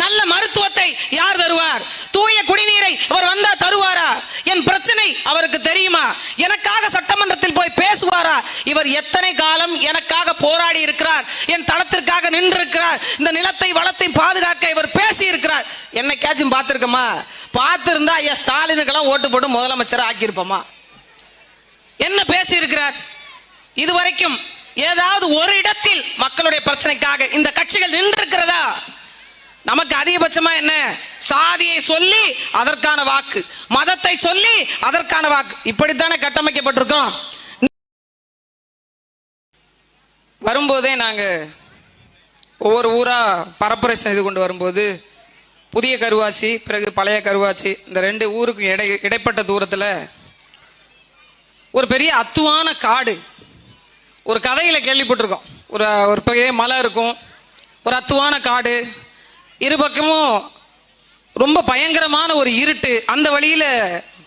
நல்ல மருத்துவத்தை யார் தருவார்? தூய குடிநீரை அவர் வந்தா தருவாரா? என் பிரச்சனை அவருக்கு தெரியுமா? எனக்காக சட்டமன்றத்தில் போய் பேசுவாரா? இவர் எத்தனை காலம் எனக்காக போராடி இருக்கிறார், என் தளத்திற்காக நின்று இருக்கிறார், இந்த நிலத்தை வளத்தை பாதுகாக்க இவர் பேசி இருக்கிறார். என்னைக்காச்சும் பார்த்திருக்கமா? பார்த்திருந்தா ஐயா ஸ்டாலினுக்கெல்லாம் ஓட்டு போட்டு முதலமைச்சர் ஆக்கியிருப்போமா? என்ன பேசி இருக்கிறார்? இதுவரைக்கும் ஏதாவது ஒரு இடத்தில் மக்களுடைய பிரச்சனைக்காக இந்த கட்சிகள் நின்று இருக்கிறதா? நமக்கு அதிகபட்சமா என்ன? சாதியை சொல்லி அதற்கான வாக்கு, மதத்தை சொல்லி அதற்கான வாக்கு, இப்படித்தானே கட்டமைக்கப்பட்டிருக்கோம். வரும்போதே நாங்க ஒவ்வொரு ஊரா பரப்புரை செய்து கொண்டு வரும்போது புதிய கருவாச்சி பிறகு பழைய கருவாச்சி இந்த ரெண்டு ஊருக்கு இடைப்பட்ட தூரத்துல ஒரு பெரிய அத்துவான காடு, ஒரு கதையில கேள்விப்பட்டிருக்கோம். ஒரு பெரிய மலை இருக்கும், ஒரு அத்துவான காடு, இரு பக்கமும் ரொம்ப பயங்கரமான ஒரு இருட்டு, அந்த வழியில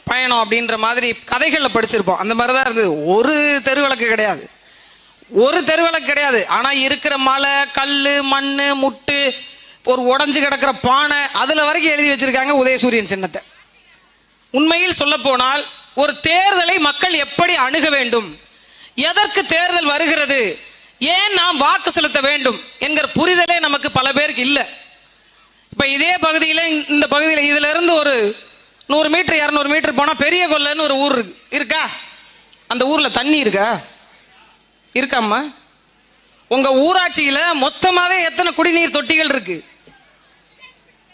பயணம் அப்படின்ற மாதிரி கதைகள்ல படிச்சிருப்போம். அந்த மாதிரிதான் இருந்தது. ஒரு தெருவிளக்கு கிடையாது, ஒரு தெருவிளக்கு கிடையாது. ஆனா இருக்கிற மலை, கல்லு, மண்ணு, முட்டு, ஒரு உடஞ்சு கிடக்கிற பானை, அதுல வரைக்கும் எழுதி வச்சிருக்காங்க உதயசூரியன் சின்னத்தை. உண்மையில் சொல்ல போனால் ஒரு தேர்தலை மக்கள் எப்படி அணுக வேண்டும், எதற்கு தேர்தல் வருகிறது, ஏன் நாம் வாக்கு செலுத்த வேண்டும் என்கிற புரிதலே நமக்கு பல பேருக்கு இல்லை. இப்ப இதே பகுதியில், இந்த பகுதியில் இதுல இருந்து ஒரு 100 மீட்டர் 200 மீட்டர் போனா பெரிய கொல்லன்னு ஒரு ஊர் இருக்கா? அந்த ஊர்ல தண்ணி இருக்கா? இருக்காம்மா? உங்க ஊராட்சியில மொத்தமாவே எத்தனை குடிநீர் தொட்டிகள் இருக்கு?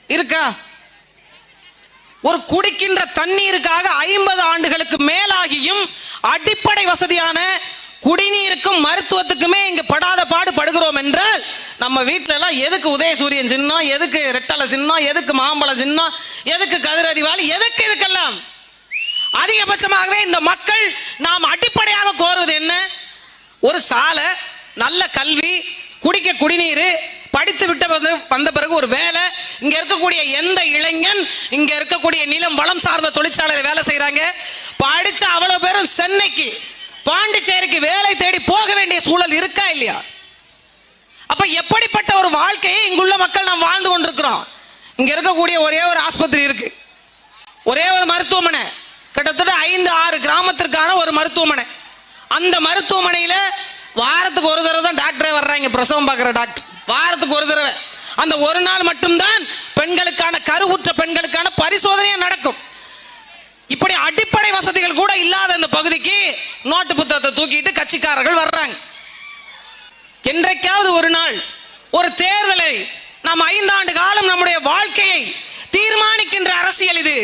இருக்கா? ஒரு குடிக்கின்ற தண்ணீருக்காக 50 ஆண்டுகளுக்கு மேலாகியும் அடிப்படை வசதியான குடிநீருக்கும் மருத்துவத்துக்குமே இங்கு படாத பாடு படுகிறோம் என்றால் நம்ம வீட்டுல எல்லாம் எதுக்கு உதயசூரியன் சின்னம், எதுக்கு ரெட்டலை சின்னம், எதுக்கு மாம்பழ சின்னம், எதுக்கு கதிரதிவாளி, எதுக்கு இதுக்கெல்லாம்? அதிகபட்சமாகவே இந்த மக்கள் நாம் அடிப்படையாக கோருவது என்ன? ஒரு சாலை, நல்ல கல்வி, குடிக்க குடிநீர், படித்து விட்ட வந்த பிறகு ஒரு வேலை. இங்க இருக்கக்கூடிய எந்த இளைஞன் இங்க இருக்கக்கூடிய நிலம் வளம் சார்ந்த தொழிற்சாலையில் வேலை செய்யறாங்க, படிச்ச அவ்வளவு பேரும் சென்னைக்கு பாண்டிச்சேரிக்கு வேலை தேடி போக வேண்டிய சூழல் இருக்கா இல்லையா? அப்ப எப்படிப்பட்ட ஒரு வாழ்க்கையை இங்குள்ள மக்கள் நாம் வாழ்ந்து கொண்டிருக்கிறோம்? இங்க இருக்கக்கூடிய ஒரே ஒரு ஆஸ்பத்திரி இருக்கு, ஒரே ஒரு மருத்துவமனை, கிட்டத்தட்ட 5-6 கிராமத்திற்கான ஒரு மருத்துவமனை. அந்த மருத்துவமனையில வாரத்துக்கு ஒரு தடவை தான் டாக்டரே வர்றாங்க, பிரசவம் பார்க்கிற டாக்டர். வாரத்துக்கு ஒரு தடவை, அந்த ஒரு நாள் மட்டும்தான் பெண்களுக்கான, கருவுற்ற பெண்களுக்கான பரிசோதனையே நடக்கும். இப்படி அடிப்படை வசதிகள் கூட இல்லாத இந்த பகுதிக்கு நோட்டு புத்தகத்தை தூக்கிட்டு கட்சிக்காரர்கள் வர்றாங்க. என்றைக்காவது ஒரு நாள் ஒரு தேர்தலை, நாம் 5 ஆண்டு காலம் நம்முடைய வாழ்க்கையை தீர்மானிக்கின்ற அரசியல் இது.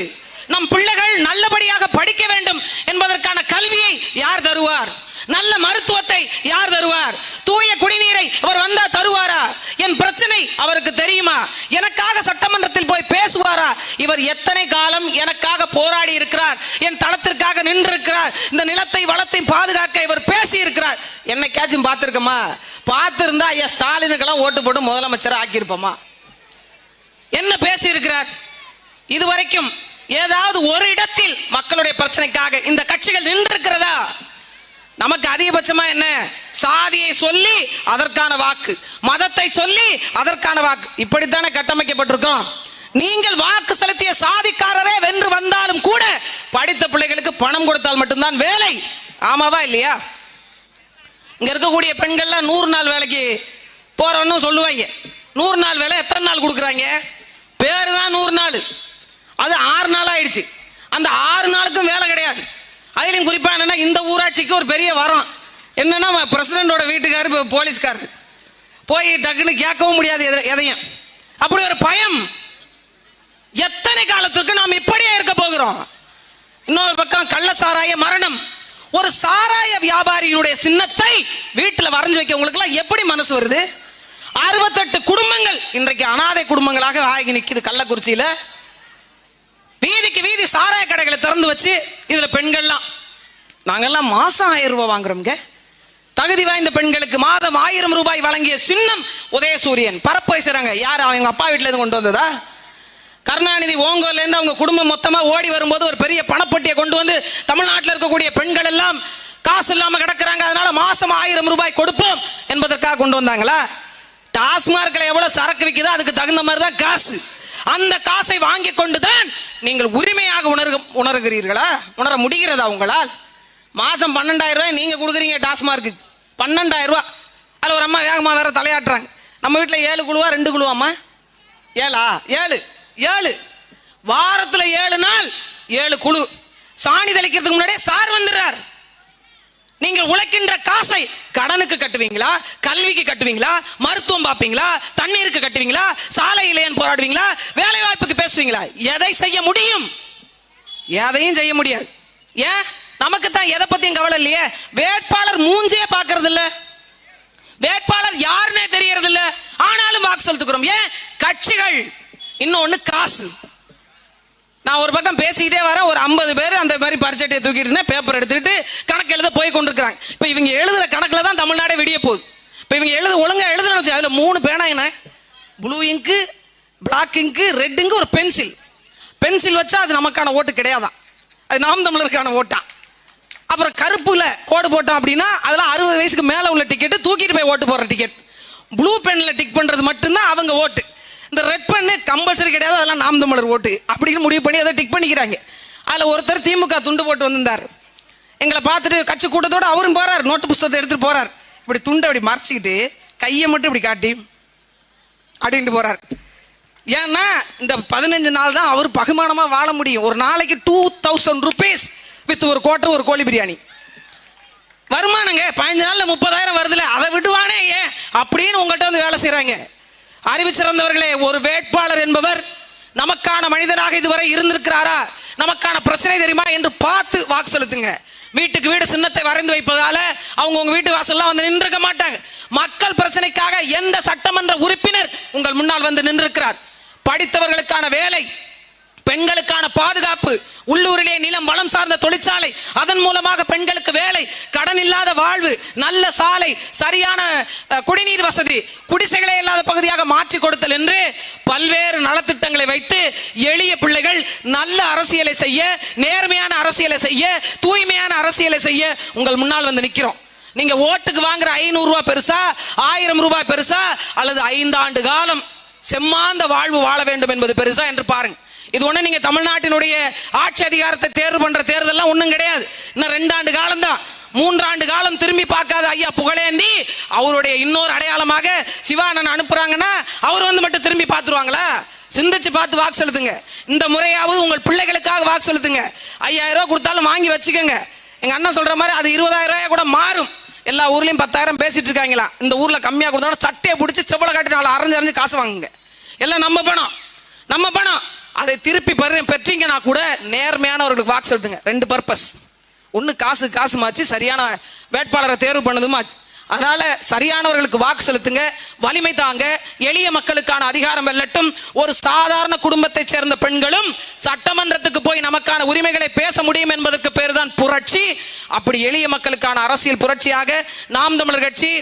நம் பிள்ளைகள் நல்லபடியாக படிக்க வேண்டும் என்பதற்கான கல்வியை யார் தருவார்? நல்ல மருத்துவத்தை யார் தருவார்? தூய குடிநீரை அவர் வந்தா தருவாரா? என் பிரச்சனை அவருக்கு தெரியுமா? எனக்காக சட்டமன்றத்தில் போய் பேசுவாரா? இவர் எத்தனை காலம் எனக்காக போராடி இருக்கிறார், என் தளத்திற்காக நின்று இருக்கிறார், இந்த நிலத்தை வளத்தை பாதுகாக்க இவர் பேசி இருக்கிறார். என்னைக்காச்சும் பார்த்திருக்கமா? பார்த்திருந்தா ஐயா ஸ்டாலினுக்கெல்லாம் ஓட்டு போட்டு முதலமைச்சர் ஆக்கியிருப்போமா? என்ன பேசி இருக்கிறார்? இதுவரைக்கும் ஏதாவது ஒரு இடத்தில் மக்களுடைய பிரச்சனைக்காக இந்த கட்சிகள் நின்று இருக்கிறதா? நமக்கு அதிகபட்சமா என்ன? சாதியை சொல்லி அதற்கான வாக்கு, மதத்தை சொல்லி அதற்கான வாக்கு, இப்படித்தானே கட்டமைக்கப்பட்டிருக்கோம். நீங்கள் வாக்கு செலுத்திய சாதிக்காரரே வென்று வந்தாலும் கூட படித்த பிள்ளைகளுக்கு பணம் கொடுத்தால் மட்டும்தான் வேலை. ஆமாவா இல்லையா? இங்க இருக்கக்கூடிய பெண்கள்லாம் 100 நாள் வேலைக்கு போறோம்னு சொல்லுவாங்க. 100 நாள் வேலை எத்தனை நாள் கொடுக்குறாங்க? பேரு தான் 100 நாள், அது 6 நாள் ஆயிடுச்சு. அந்த 6 நாளுக்கும் வேலை கிடையாது. அதுலயும் குறிப்பா என்னன்னா, இந்த ஊராட்சிக்கு ஒரு பெரிய வரம் என்னன்னா, பிரசிடண்டோட வீட்டுக்காரு போலீஸ்காரர் போய் டக்குன்னு கேட்கவும் முடியாது எதையும். அப்படி ஒரு பயம். எத்தனை காலத்திற்கு நாம் இப்படியே இருக்க போகிறோம்? இன்னொரு பக்கம் கள்ள சாராய மரணம். ஒரு சாராய வியாபாரியினுடைய சின்னத்தை வீட்டுல வரைஞ்சு வைக்க உங்களுக்கு எல்லாம் எப்படி மனசு வருது? 68 குடும்பங்கள் இன்றைக்கு அனாதை குடும்பங்களாக ஆகி நிக்குது கள்ளக்குறிச்சியில. வீதிக்கு வீதி சாராய கடைகளை திறந்து வச்சு இதுல பெண்கள்லாம், நாங்கெல்லாம் மாசம் 1000 ரூபாய் வாங்குறோம்ங்க. தகுதி வாய்ந்த பெண்களுக்கு மாதம் 1000 ரூபாய் வழங்கிய சின்னம் உதயசூரியன். பரப்பை செய்றாங்க. யார்? அவங்க அப்பா வீட்டுல இருந்து கொண்டு வந்ததா? கருணாநிதி ஓங்கோல்ல இருந்து அவங்க குடும்பம் மொத்தமா ஓடி வரும்போது ஒரு பெரிய பணப்பட்டியை கொண்டு வந்து தமிழ்நாட்டில் இருக்கக்கூடிய பெண்கள் எல்லாம் காசு இல்லாம கிடக்குறாங்க, அதனால மாசம் 1000 ரூபாய் கொடுப்போம் என்பதற்காக கொண்டு வந்தாங்களா? டாஸ்மார்க்ல எவ்வளவு சரக்கு விற்குதோ அதுக்கு தகுந்த மாதிரி தான் காசு. அந்த காசை வாங்கி கொண்டுதான் நீங்கள் உரிமையாக உணர்கிறீர்களா? உணர முடிகிறதா உங்களால்? மாசம் 12,000 ரூபாய் நீங்க கொடுக்குறீங்க டாஸ்மார்க்கு, 12,000 ரூபாய். அதுல ஒரு அம்மா வேகமா வேற தலையாட்டுறாங்க. நம்ம வீட்டுல 7 குழுவா 2 குழுவாமா? 7 வாரத்துல 7 நாள் 7 குழு. சாணி தெளிக்கிறதுக்கு முன்னாடியே சார் வந்துடுறார். நீங்கள் உழைக்கின்ற காசை கடனுக்கு கட்டுவீங்களா, கல்விக்கு கட்டுவீங்களா, மருத்துவம் பார்ப்பீங்களா, தண்ணீருக்கு கட்டுவீங்களா, சாலை இல்லையன்னு போராடுவீங்களா, வேலை வாய்ப்புக்கு பேசுவீங்களா? எதை செய்ய முடியும்? எதையும் செய்ய முடியாது. ஏன்? நமக்கு தான் எதை பத்தியும் கவலை இல்லையே. வேட்பாளர் மூஞ்சே பார்க்கறது இல்ல, வேட்பாளர் யாருன்னே தெரியறது இல்ல, ஆனாலும் வாக்கு செலுத்துகிறோம். ஏன்? கட்சிகள். இன்னொன்னு காசு. நான் ஒரு பக்கம் பேசிக்கிட்டே வரேன், ஒரு 50 பேர் அந்த மாதிரி பரிச்சட்டையை தூக்கிட்டு பேப்பர் எடுத்துக்கிட்டு கணக்கு எழுத போய் கொண்டிருக்கிறாங்க. இப்ப இவங்க எழுதுற கணக்குல தான் தமிழ்நாடே விடிய போகுது. இப்ப இவங்க ஒழுங்கா எழுதுறோம். அதுல 3 பேனா, என்ன ப்ளூ இங்கு, பிளாக் இங்கு, ரெட் இங்கு, ஒரு பென்சில் வச்சா அது நமக்கான ஓட்டு கிடையாதான், அது நாம் தமிழருக்கான ஓட்டா. அப்புறம் கருப்புல கோடு போட்டோம் அப்படின்னா அதெல்லாம் 60 வயசுக்கு மேல உள்ள டிக்கெட், தூக்கிட்டு போய் ஓட்டு போடுற டிக்கெட். ப்ளூ பென்ல டிக் பண்றது மட்டும்தான் அவங்க ஓட்டு. இந்த ரெட் பண்ணு கம்பல்சரி கிடையாது, அதெல்லாம் நாம் தமிழர் ஓட்டு அப்படின்னு முடிவு பண்ணி அதை டிக் பண்ணிக்கிறாங்க. அதுல ஒருத்தர் திமுக துண்டு போட்டு வந்திருந்தார். எங்களை பார்த்துட்டு கட்சி கூட்டத்தோட அவரும் போறார், நோட்டு புஸ்தகத்தை எடுத்துட்டு போறார். இப்படி துண்டை அப்படி மறைச்சிக்கிட்டு கையை மட்டும் இப்படி காட்டி அப்படின்ட்டு போறார். ஏன்னா இந்த 15 நாள் தான் அவர் பகுமானமா வாழ முடியும். ஒரு நாளைக்கு 2000 rupees வித் ஒரு கோட்டர், ஒரு கோழி பிரியாணி வருமானங்க. 15 நாள்ல 30,000 வருதுல, அதை விடுவானே ஏன் அப்படின்னு உங்கள்கிட்ட வந்து வேலை செய்யறாங்க. அறிவு சிறந்தவர்களே, ஒரு வேட்பாளர் என்பவர் நமக்கான மனிதராக இதுவரை இருந்திருக்கிறாரா, நமக்கான பிரச்சனை தெரியுமா என்று பார்த்து வாக்கு செலுத்துங்க. வீட்டுக்கு வீடு சின்னத்தை வரைந்து வைப்பதால அவங்க உங்க வீட்டு வாசல்லாம் வந்து நின்றுக்க மாட்டாங்க. மக்கள் பிரச்சனைக்காக எந்த சட்டமன்ற உறுப்பினர் உங்கள் முன்னால் வந்து நின்றிருக்கிறார்? படித்தவர்களுக்கான வேலை, பெண்களுக்கான பாதுகாப்பு, உள்ளூரிலே நிலம் வளம் சார்ந்த தொழிற்சாலை, அதன் மூலமாக பெண்களுக்கு வேலை, கடன் இல்லாத வாழ்வு, நல்ல சாலை, சரியான குடிநீர் வசதி, குடிசைகளே இல்லாத பகுதியாக மாற்றி கொடுத்தல் என்று பல்வேறு நலத்திட்டங்களை வைத்து எளிய பிள்ளைகள் நல்ல அரசியலை செய்ய, நேர்மையான அரசியலை செய்ய, தூய்மையான அரசியலை செய்ய உங்கள் முன்னால் வந்து நிற்கிறோம். நீங்க ஓட்டுக்கு வாங்குற 500 ரூபாய் பெருசா, 1000 ரூபாய் பெருசா, அல்லது 5 ஆண்டு காலம் செம்மாந்த வாழ்வு வாழ வேண்டும் என்பது பெருசா என்று பாருங்க. இது ஒண்ணு நீங்க தமிழ்நாட்டினுடைய ஆட்சி அதிகாரத்தை தேர்வு பண்ற தேர்தல்லாம் ஒண்ணும் கிடையாது. இன்னும் 2 ஆண்டு காலம் தான். 3 ஆண்டு காலம் திரும்பி பார்க்காத ஐயா புகழேந்தி அவருடைய இன்னொரு அடையாளமாக சிவானன் அனுப்புறாங்கன்னா அவர் வந்து மட்டும் திரும்பி பார்த்துருவாங்களா? சிந்திச்சு பார்த்து வாக்கு செலுத்துங்க. இந்த முறையாவது உங்கள் பிள்ளைகளுக்காக வாக்கு செலுத்துங்க. 5,000 ரூபாய் கொடுத்தாலும் வாங்கி வச்சுக்கோங்க. எங்க அண்ணன் சொல்ற மாதிரி அது 20,000 ரூபாய் கூட மாறும். எல்லா ஊர்லயும் 10,000 பேசிட்டு இருக்காங்களா? இந்த ஊர்ல கம்மியா கொடுத்தா சட்டையை பிடிச்சி செவ்வளை காட்டி 4 அரைஞ்சு காசு வாங்குங்க. எல்லாம் நம்ம பணம். அதை திருப்பி பெற்றீங்கன்னா கூட நேர்மையானவர்களுக்கு வாக்கு செலுத்துங்க. 2 பர்பஸ். ஒன்னு காசு மாச்சு, சரியான வேட்பாளரை தேர்வு பண்ணதுமாச்சு. அதனால சரியானவர்களுக்கு வாக்கு செலுத்துங்க, வலிமை தாங்க, எளிய மக்களுக்கான அதிகாரம் வெல்லட்டும். ஒரு சாதாரண குடும்பத்தை சேர்ந்த பெண்களும் சட்டமன்றத்துக்கு போய் நமக்கான உரிமைகளை பேச முடியும் என்பதற்கு பேர் தான் புரட்சி. அப்படி எளிய மக்களுக்கான அரசியல் புரட்சியாக நாம் தமிழர் கட்சி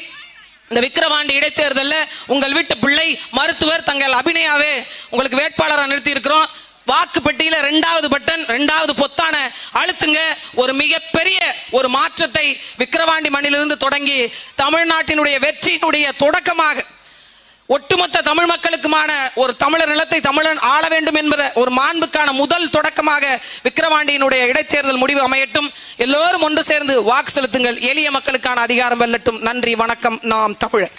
இந்த விக்கிரவாண்டி இடைத்தேர்தலில் உங்கள் வீட்டு பிள்ளை மருத்துவர் தங்கள் அபிநயாவே உங்களுக்கு வேட்பாளராக நிறுத்தி இருக்கிறோம். வாக்கு பெட்டியில 2வது பட்டன், 2வது பொத்தான அழுத்துங்க. ஒரு மிகப்பெரிய ஒரு மாற்றத்தை விக்கிரவாண்டி மண்ணிலிருந்து தொடங்கி தமிழ்நாட்டினுடைய வெற்றியினுடைய தொடக்கமாக ஒட்டுமொத்த தமிழ் மக்களுக்குமான ஒரு தமிழர் நிலத்தை தமிழன் ஆள வேண்டும் என்பது ஒரு மாண்புக்கான முதல் தொடக்கமாக விக்கிரவாண்டியினுடைய இடைத்தேர்தல் முடிவு அமையட்டும். எல்லோரும் ஒன்று சேர்ந்து வாக்கு செலுத்துங்கள். எளிய மக்களுக்கான அதிகாரம் வெல்லட்டும். நன்றி, வணக்கம். நாம் தமிழர்.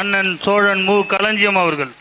அண்ணன் சோழன் மு. களஞ்சியம் அவர்கள்.